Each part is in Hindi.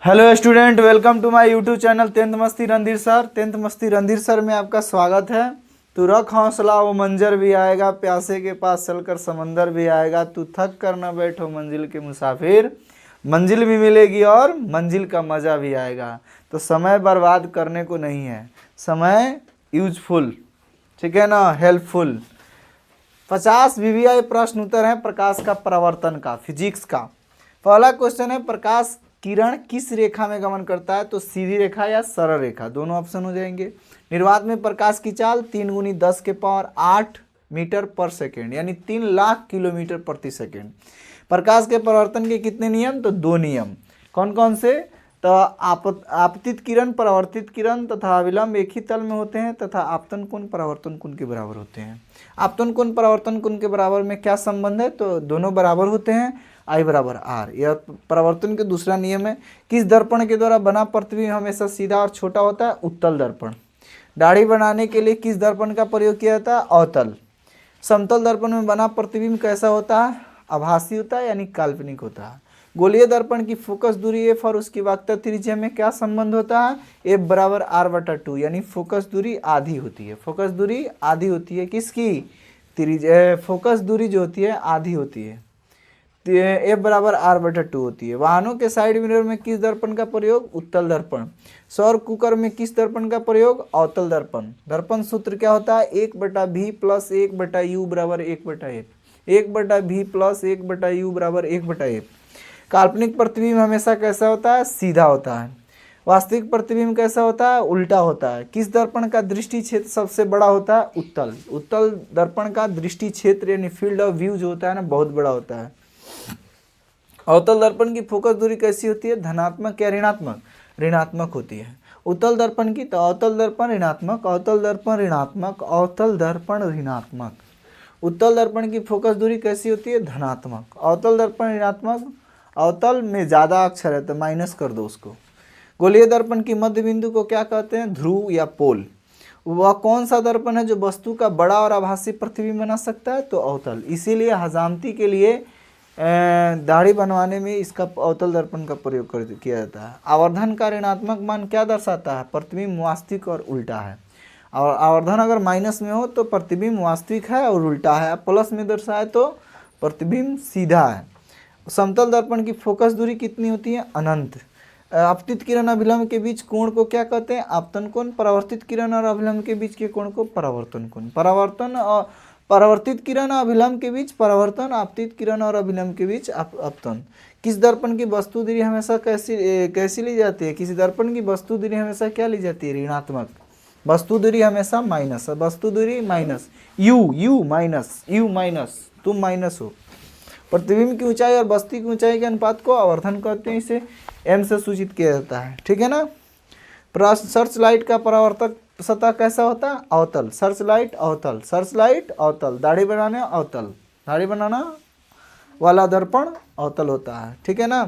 Hello student, welcome to my YouTube channel tenth मस्ती रणधीर सर। टेंथ मस्ती रणधीर सर में आपका स्वागत है। तू रख हौसला, वो मंजर भी आएगा, प्यासे के पास चलकर समंदर भी आएगा। तू थक कर न बैठो मंजिल के मुसाफिर, मंजिल भी मिलेगी और मंजिल का मज़ा भी आएगा। तो समय बर्बाद करने को नहीं है, समय यूजफुल, ठीक है ना, हेल्पफुल। 50 वीवीआई प्रश्न उत्तर है प्रकाश का परावर्तन का, फिजिक्स का। पहला क्वेश्चन है, प्रकाश किरण किस रेखा में गमन करता है? तो सीधी रेखा या सरल रेखा, दोनों ऑप्शन हो जाएंगे। निर्वात में प्रकाश की चाल 3 × 10⁸ मीटर पर सेकेंड, यानी 3 लाख किलोमीटर प्रति सेकेंड। प्रकाश के परावर्तन के कितने नियम? तो 2 नियम। कौन कौन से? तो आपतित किरण, परावर्तित किरण तथा अविलंब एक ही तल में होते हैं तथा आपतन कोण परावर्तन कोण के बराबर होते हैं। आपतन कोण परावर्तन कोण के बराबर में क्या संबंध है? तो दोनों बराबर होते हैं, I बराबर R। यह परावर्तन के दूसरा नियम है। किस दर्पण के द्वारा बना प्रतिबिंब हमेशा सीधा और छोटा होता है? उत्तल दर्पण। दाढ़ी बनाने के लिए किस दर्पण का प्रयोग किया जाता है? अवतल। समतल दर्पण में बना प्रतिबिंब कैसा होता है? आभासी होता है, यानी काल्पनिक होता है। गोलीय दर्पण की फोकस दूरी F और उसकी वक्रता त्रिज्या में क्या संबंध होता है? F बराबर R/2, यानी फोकस दूरी आधी होती है। फोकस दूरी आधी होती है किसकी? त्रिज्या। फोकस दूरी जो होती है आधी होती है, F बराबर R/2 होती है। वाहनों के साइड मिरर में किस दर्पण का प्रयोग? उत्तल दर्पण। सौर कुकर में किस दर्पण का प्रयोग? अवतल दर्पण। दर्पण सूत्र क्या होता है? 1/V + 1/U बराबर 1/F। 1/V + 1/U बराबर 1/F। काल्पनिक प्रतिबिंब हमेशा कैसा होता है? सीधा होता है। वास्तविक प्रतिबिंब कैसा होता है? उल्टा होता है। किस दर्पण का दृष्टि क्षेत्र सबसे बड़ा होता है? उत्तल। उत्तल दर्पण का दृष्टि क्षेत्र यानी फील्ड ऑफ व्यू जो होता है ना, बहुत बड़ा होता है। अवतल दर्पण की फोकस दूरी कैसी होती है? धनात्मक या ऋणात्मक? ऋणात्मक होती है। उत्तल दर्पण की? तो अवतल दर्पण ऋणात्मक, अवतल दर्पण ऋणात्मक, अवतल दर्पण ऋणात्मक। उत्तल दर्पण की फोकस दूरी कैसी होती है? धनात्मक। अवतल दर्पण ऋणात्मक, अवतल में ज़्यादा अक्षर है तो माइनस कर दो उसको। गोलीय दर्पण की मध्य बिंदु को क्या कहते हैं? ध्रुव या पोल। वह कौन सा दर्पण है जो वस्तु का बड़ा और आभासी प्रतिबिंब बना सकता है? तो अवतल। इसीलिए हजामती के लिए दाढ़ी बनवाने में इसका अवतल दर्पण का प्रयोग किया जाता है। आवर्धन का ऋणात्मक मान क्या दर्शाता है? प्रतिबिंब वास्तविक और उल्टा है। और आवर्धन अगर माइनस में हो तो प्रतिबिंब वास्तविक है और उल्टा है, प्लस में दर्शाए तो प्रतिबिंब सीधा है। समतल दर्पण की फोकस दूरी कितनी होती है? अनंत। आपतित किरण अभिलंब के बीच कोण को क्या कहते हैं? आपतन कोण। परावर्तित किरण और अभिलंब के बीच के कोण को परावर्तन कोण। परावर्तन और परावर्तित किरण और अभिलंब के बीच परावर्तन, आपतित किरण और अभिलंब के बीच आपतन। किस दर्पण की वस्तु दूरी हमेशा कैसी ली जाती है? किसी दर्पण की वस्तु दूरी हमेशा क्या ली जाती है? ऋणात्मक। वस्तु दूरी हमेशा माइनस, वस्तु दूरी माइनस, यू माइनस, तुम माइनस हो। प्रतिबिंब की ऊंचाई और वस्तु की ऊंचाई के अनुपात को आवर्धन कहते हैं, इसे m से सूचित किया जाता है, ठीक है ना। सर्च लाइट का परावर्तक सतह कैसा होता है? अवतल। सर्च लाइट अवतल, सर्च लाइट अवतल। दाढ़ी बनाने अवतल, दाढ़ी बनाना वाला दर्पण अवतल होता है, ठीक है ना।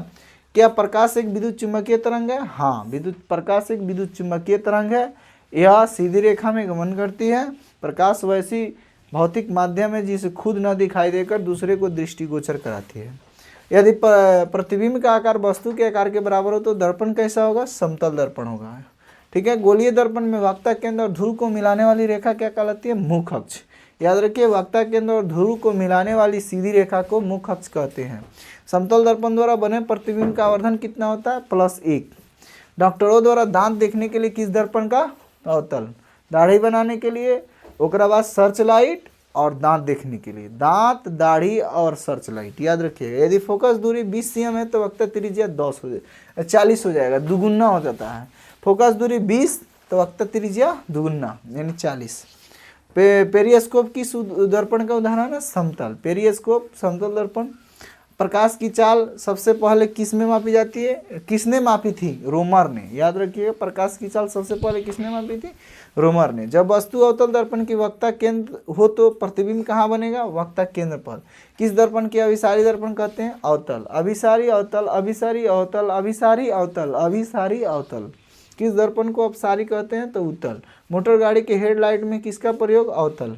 क्या प्रकाश एक विद्युत चुम्बकीय तरंग है? हाँ, प्रकाश एक विद्युत चुम्बकीय तरंग है। यह सीधी रेखा में गमन करती है। प्रकाश वैसी भौतिक माध्यम है जिसे खुद न दिखाई देकर दूसरे को दृष्टिगोचर कराती है। यदि प्रतिबिंब का आकार वस्तु के आकार के बराबर हो तो दर्पण कैसा होगा? समतल दर्पण होगा, ठीक है। गोलीय दर्पण में वक्ता केंद्र और ध्रुव को मिलाने वाली रेखा क्या कहलाती है? मुख अक्ष। याद रखिए, वक्ता केंद्र और ध्रुव को मिलाने वाली सीधी रेखा को मुख अक्ष कहते हैं। समतल दर्पण द्वारा बने प्रतिबिंब का आवर्धन कितना होता है? +1। डॉक्टरों द्वारा दांत देखने के लिए किस दर्पण का? अवतल। दाढ़ी बनाने के लिए, ओकरा बाद सर्च लाइट, और दांत देखने के लिए दांत, दाढ़ी और सर्च लाइट। याद रखिएगा, यदि फोकस दूरी 20 cm है तो वक्ता त्रिज्या 40 हो जाएगा, दुगुना हो जाता है। फोकस दूरी 20 तो वक्ता त्रिज्या दुगुना यानी 40। पेरिस्कोप किस दर्पण का उदाहरण है? समतल। पेरिस्कोप समतल दर्पण। प्रकाश की चाल सबसे पहले किस में मापी जाती है? किसने मापी थी? रोमर ने। याद रखिएगा, प्रकाश की चाल सबसे पहले किसने मापी थी? रोमर ने। जब वस्तु अवतल दर्पण की वक्ता केंद्र हो तो प्रतिबिंब कहाँ बनेगा? वक्ता केंद्र पर। किस दर्पण के अभिसारी दर्पण कहते हैं? अवतल। अभिसारी अवतल, अभिसारी अवतल, अभिसारी अवतल, अभिसारी अवतल। किस दर्पण को अपसारी कहते हैं? तो उत्तल। मोटर गाड़ी के हेडलाइट में किसका प्रयोग? अवतल।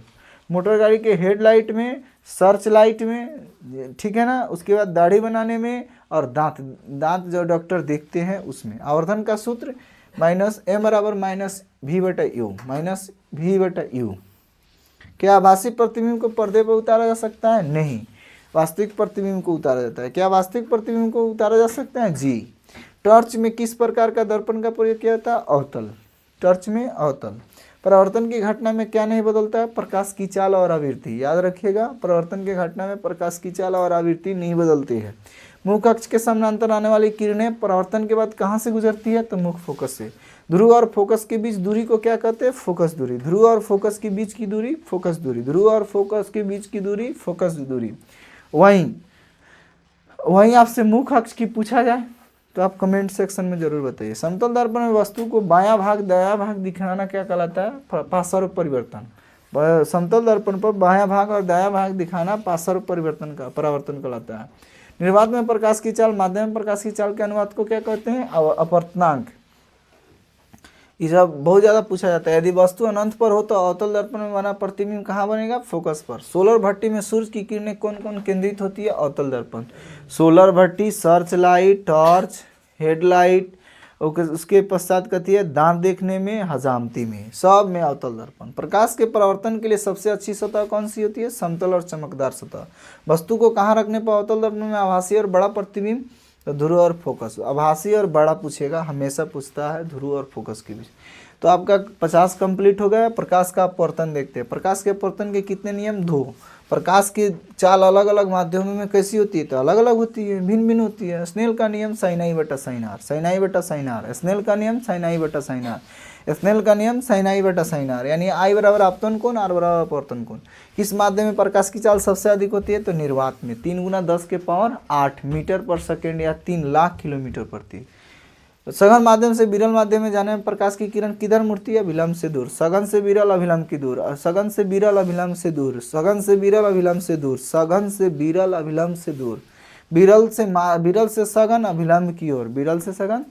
मोटर गाड़ी के हेडलाइट में सर्च लाइट में, ठीक है ना, उसके बाद दाढ़ी बनाने में, और दांत जो डॉक्टर देखते हैं उसमें। आवर्धन का सूत्र माइनस m बराबर माइनस v बटा यू, माइनस v बटा यू। क्या आभासी प्रतिबिंब को पर्दे पर उतारा जा सकता है? नहीं, वास्तविक प्रतिबिंब को उतारा जाता है। क्या वास्तविक प्रतिबिंब को उतारा जा सकता है? जी। टॉर्च में किस प्रकार का दर्पण का प्रयोग किया जाता है? अवतल। टॉर्च में अवतल। परावर्तन की घटना में क्या नहीं बदलता है? प्रकाश की चाल और आवृत्ति। याद रखिएगा, परावर्तन की घटना में प्रकाश की चाल और आवृत्ति नहीं बदलती है। मुख्य अक्ष के समानांतर आने वाली किरणें परावर्तन के बाद कहाँ से गुजरती है? तो मुख्य फोकस से। ध्रुव और फोकस के बीच दूरी को क्या कहते हैं? फोकस दूरी। ध्रुव और फोकस के बीच की दूरी फोकस दूरी। ध्रुव और फोकस के बीच की दूरी फोकस दूरी। वहीं आपसे मुख्य अक्ष की पूछा जाए तो आप कमेंट सेक्शन में जरूर बताइए। समतल दर्पण में वस्तु को बायां भाग दायां भाग दिखाना क्या कहलाता है? पार्श्व परिवर्तन। समतल दर्पण पर बायां भाग और दायां भाग दिखाना पार्श्व परिवर्तन का परावर्तन कहलाता है। निर्वात में प्रकाश की चाल, माध्यम में प्रकाश की चाल के अनुपात को क्या कहते हैं? अपवर्तनांक। ये सब बहुत ज़्यादा पूछा जाता है। यदि वस्तु अनंत पर हो तो अवतल दर्पण में बना प्रतिबिंब कहाँ बनेगा? फोकस पर। सोलर भट्टी में सूर्य की किरणें कौन कौन केंद्रित होती है? अवतल दर्पण। सोलर भट्टी, सर्च लाइट, टॉर्च, हेडलाइट, उसके पश्चात कहती है दांत देखने में, हजामती में, सब में अवतल दर्पण। प्रकाश के परावर्तन के लिए सबसे अच्छी सतह कौन सी होती है? समतल और चमकदार सतह। वस्तु को कहाँ रखने पर अवतल दर्पण में आभासी और बड़ा प्रतिबिंब? तो ध्रुव और फोकस। आभासी और बड़ा पूछेगा, हमेशा पूछता है ध्रुव और फोकस के बीच। तो आपका 50 कंप्लीट हो गया। प्रकाश का अपवर्तन देखते हैं। प्रकाश के अपवर्तन के कितने नियम? 2। प्रकाश की चाल अलग अलग माध्यमों में कैसी होती है? तो अलग अलग होती है, भिन्न भिन्न होती है। स्नेल का नियम sin i बटा sin r, sin i बटा sin r। स्नेल का नियम sin i बटा sin r, स्नेल का नियम sin i बटा sin r, यानी i बराबर आपतन कोण, r बराबर अपवर्तन कोण। किस माध्यम में प्रकाश की चाल सबसे अधिक होती है? तो निर्वात में। 3 गुना 10 के पावर 8 मीटर पर सेकेंड या 3 लाख किलोमीटर प्रति। सघन माध्यम से विरल माध्यम में जाने में प्रकाश की किरण किधर मुड़ती है? विलंब से दूर। सघन से विरल अभिलंब की दूर, सघन से विरल अभिलंब से दूर, सघन से विरल अभिलंब से दूर, सघन से विरल अभिलंब से दूर, विरल से सघन अभिलंब की ओर, विरल से सघन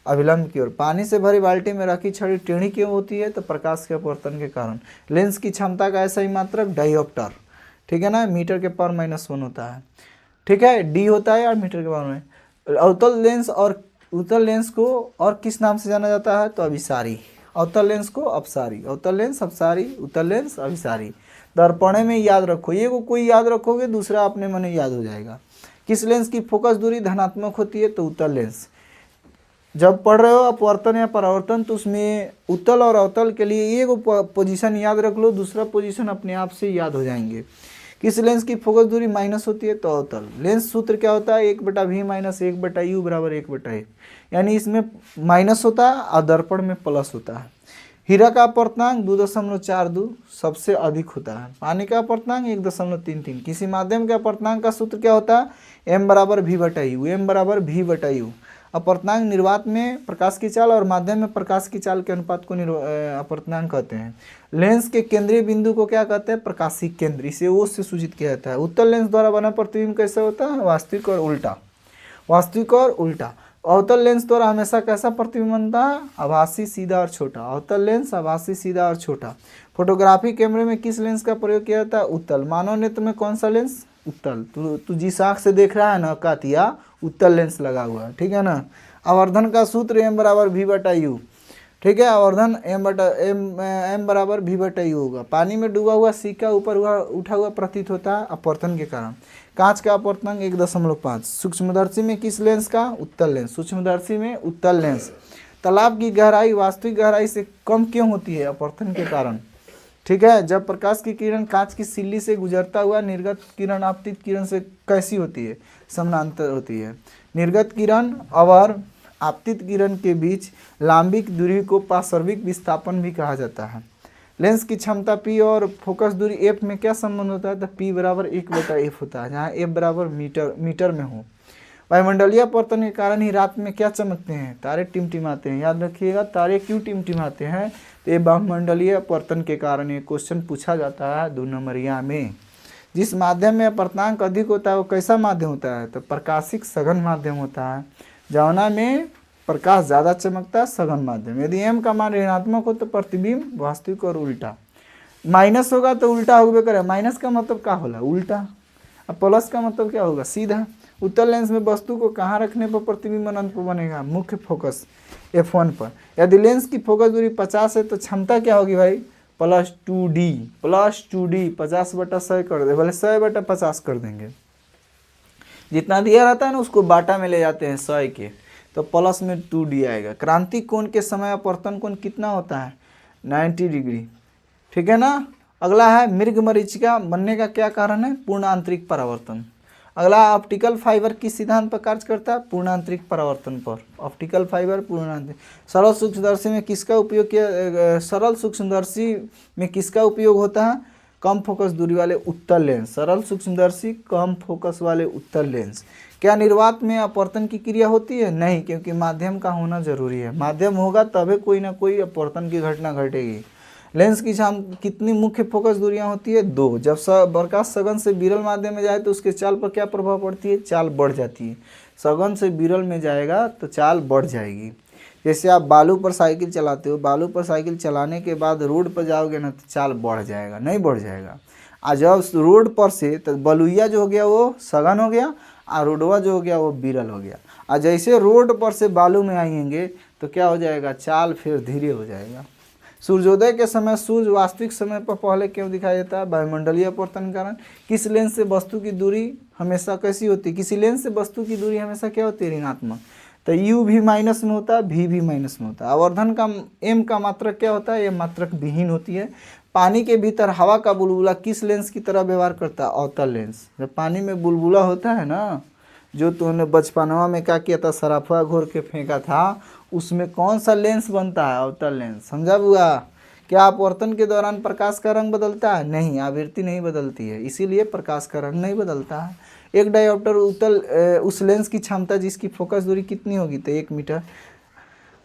अभिलंब की ओर। पानी से भरी बाल्टी में रखी छड़ी टेढ़ी क्यों होती है? तो प्रकाश के अपवर्तन के कारण। लेंस की क्षमता का ऐसा ही मात्रक डायोप्टर, ठीक है ना, मीटर के पावर -1 होता है, ठीक है, डी होता है और मीटर के पावर में। अवतल लेंस और उत्तल लेंस को और किस नाम से जाना जाता है? तो अभिसारी। अवतल लेंस को अपसारी, अवतल लेंस अपसारी, उत्तल लेंस अभिसारी। दर्पण में याद रखो, ये को कोई याद रखोगे दूसरा अपने मन याद हो जाएगा। किस लेंस की फोकस दूरी धनात्मक होती है? तो उत्तल लेंस। जब पढ़ रहे हो अपवर्तन या परावर्तन तो उसमें उत्तल और अवतल के लिए एक पोजीशन याद रख लो, दूसरा पोजीशन अपने आप से याद हो जाएंगे। किस लेंस की फोकस दूरी माइनस होती है? तो अवतल। लेंस सूत्र क्या होता है? 1/v माइनस 1/u बराबर 1/a, यानी इसमें माइनस होता है और दर्पण में प्लस होता है। हीरा का अपवर्तनांक 2.42 सबसे अधिक होता है। पानी का अपवर्तनांक 1.33। किसी माध्यम के अपवर्तनांक का सूत्र क्या होता है? m बराबर v बटा यू, m बराबर v बटा यू। अपवर्तनांक निर्वात में प्रकाश की चाल और माध्यम में प्रकाश की चाल के अनुपात को अपवर्तनांक कहते हैं। लेंस के केंद्रीय बिंदु को क्या कहते हैं? प्रकाशीय केंद्र, इसे ओ से सूचित किया जाता है। उत्तल लेंस द्वारा बना प्रतिबिंब कैसे होता है? वास्तविक और उल्टा, वास्तविक और उल्टा। अवतल लेंस द्वारा हमेशा कैसा प्रतिबिंब बनता है? आभासी, सीधा और छोटा। अवतल लेंस आभासी, सीधा और छोटा। फोटोग्राफी कैमरे में किस लेंस का प्रयोग किया जाता है? उत्तल। मानव नेत्र में कौन सा लेंस? उत्तल। तू जिस आँख से देख रहा है ना कातिया, उत्तल लेंस लगा हुआ है, ठीक है ना। आवर्धन का सूत्र m बराबर v बटा यू, ठीक है। आवर्धन m बराबर v बटा यू होगा। पानी में डूबा हुआ सिक्का ऊपर उठा हुआ प्रतीत होता है अपवर्तन के कारण। कांच का अपवर्तनांक 1.5। सूक्ष्मदर्शी में किस लेंस का? उत्तल लेंस। सूक्ष्मदर्शी में उत्तल लेंस। तालाब की गहराई वास्तविक गहराई से कम क्यों होती है? अपवर्तन के कारण, ठीक है। जब प्रकाश की किरण कांच की सिल्ली से गुजरता हुआ निर्गत किरण आपतित किरण से कैसी होती है? समानांतर होती है। निर्गत किरण और आपतित किरण के बीच लांबिक दूरी को पार्श्विक विस्थापन भी कहा जाता है। लेंस की क्षमता p और फोकस दूरी f में क्या संबंध होता है? तो p बराबर 1/f होता है, जहाँ f बराबर मीटर में हो। वायुमंडलीय अपवर्तन के कारण ही रात में क्या चमकते हैं? तारे टिमटिमाते हैं। याद रखिएगा, तारे क्यों टिमटिमाते हैं? तो ये वायुमंडलीय अपवर्तन के कारण ये क्वेश्चन पूछा जाता है 2 नंबरिया में। जिस माध्यम में अपवर्तनांक अधिक होता है वो कैसा माध्यम होता है? तो प्रकाशिक सघन माध्यम होता है। जौना में प्रकाश ज़्यादा चमकता है, सघन माध्यम। यदि m का मान ऋणात्मक हो तो प्रतिबिंब वास्तविक और उल्टा। माइनस होगा तो उल्टा होगा करे, माइनस का मतलब क्या होला उल्टा, अब प्लस का मतलब क्या होगा सीधा। उत्तल लेंस में वस्तु को कहाँ रखने पर प्रतिबिंब अनंत बनेगा, मुख्य फोकस F1 पर। यदि लेंस की फोकस दूरी 50 है तो क्षमता क्या होगी भाई, +2D 50/100 कर दे, भले 100/50 कर देंगे, जितना दिया रहता है ना उसको बाटा में ले जाते हैं 100 के, तो प्लस में 2D आएगा। क्रांति कोण के समय अपवर्तन कोण कितना होता है, 90 डिग्री, ठीक है ना। अगला है मृग मरीचिका बनने का क्या कारण है, पूर्ण आंतरिक परावर्तन। अगला ऑप्टिकल फाइबर किस सिद्धांत पर कार्य करता है, पूर्ण आंतरिक परावर्तन पर। ऑप्टिकल फाइबर पूर्ण आंतरिक। सरल सूक्ष्मदर्शी में किसका उपयोग किया, सरल सूक्ष्मदर्शी में किसका उपयोग होता है, कम फोकस दूरी वाले उत्तल लेंस। सरल सूक्ष्मदर्शी कम फोकस वाले उत्तल लेंस। क्या निर्वात में अपवर्तन की क्रिया होती है, नहीं, क्योंकि माध्यम का होना जरूरी है, माध्यम होगा तभी कोई ना कोई अपवर्तन की घटना घटेगी। लेंस की कितनी मुख्य फोकस दूरियां होती है, 2। जब प्रकाश सघन से विरल माध्यम में जाए तो उसके चाल पर क्या प्रभाव पड़ती है, चाल बढ़ जाती है। सघन से विरल में जाएगा तो चाल बढ़ जाएगी। जैसे आप बालू पर साइकिल चलाते हो, बालू पर साइकिल चलाने के बाद रोड पर जाओगे ना तो चाल बढ़ जाएगा, नहीं बढ़ जाएगा। आज जब रोड पर से तो बलुइया जो हो गया वो सघन हो गया और रोडवा जो हो गया वो विरल हो गया। और जैसे रोड पर से बालू में आएंगे तो क्या हो जाएगा, चाल फिर धीरे हो जाएगा। सूर्योदय के समय सूर्य वास्तविक समय पर पहले क्यों दिखाई देता है, वायुमंडलीय अपवर्तन कारण। किस लेंस से वस्तु की दूरी हमेशा कैसी होती है, किसी लेंस से वस्तु की दूरी हमेशा क्या होती है, ऋणात्मक। तो U भी माइनस में होता है, V भी माइनस में होता है। आवर्धन का M का मात्रक क्या होता है, यह मात्रक विहीन होती है। पानी के भीतर हवा का बुलबुला किस लेंस की तरह व्यवहार करता है, अवतल लेंस। जब पानी में बुलबुला होता है ना, जो तुमने बचपनवा में क्या किया था, सराफा घोर के फेंका था, उसमें कौन सा लेंस बनता है, अवतल लेंस। समझा बुआ। क्या अपवर्तन के दौरान प्रकाश का रंग बदलता है, नहीं, आवृत्ति नहीं बदलती है, इसीलिए प्रकाश का रंग नहीं बदलता है। एक डायोप्टर उत्तल उस लेंस की क्षमता जिसकी फोकस दूरी कितनी होगी, तो 1 मीटर।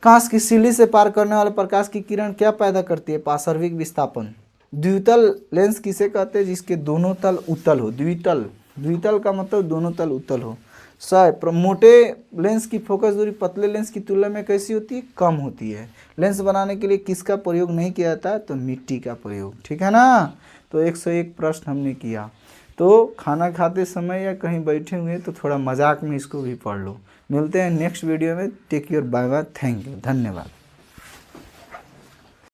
कांच की सिल्ली से पार करने वाले प्रकाश की किरण क्या पैदा करती है, पार्श्विक विस्थापन। द्वितल लेंस किसे कहते हैं, जिसके दोनों तल उत्तल हो, द्वितल। द्वितल का मतलब दोनों तल उत्तल हो। मोटे लेंस की फोकस दूरी पतले लेंस की तुलना में कैसी होती है, कम होती है। लेंस बनाने के लिए किसका प्रयोग नहीं किया जाता है, तो मिट्टी का प्रयोग, ठीक है ना। तो 101 प्रश्न हमने किया। तो खाना खाते समय या कहीं बैठे हुए तो थोड़ा मजाक में इसको भी पढ़ लो। मिलते हैं नेक्स्ट वीडियो में। Take care, bye bye, thank you, धन्यवाद।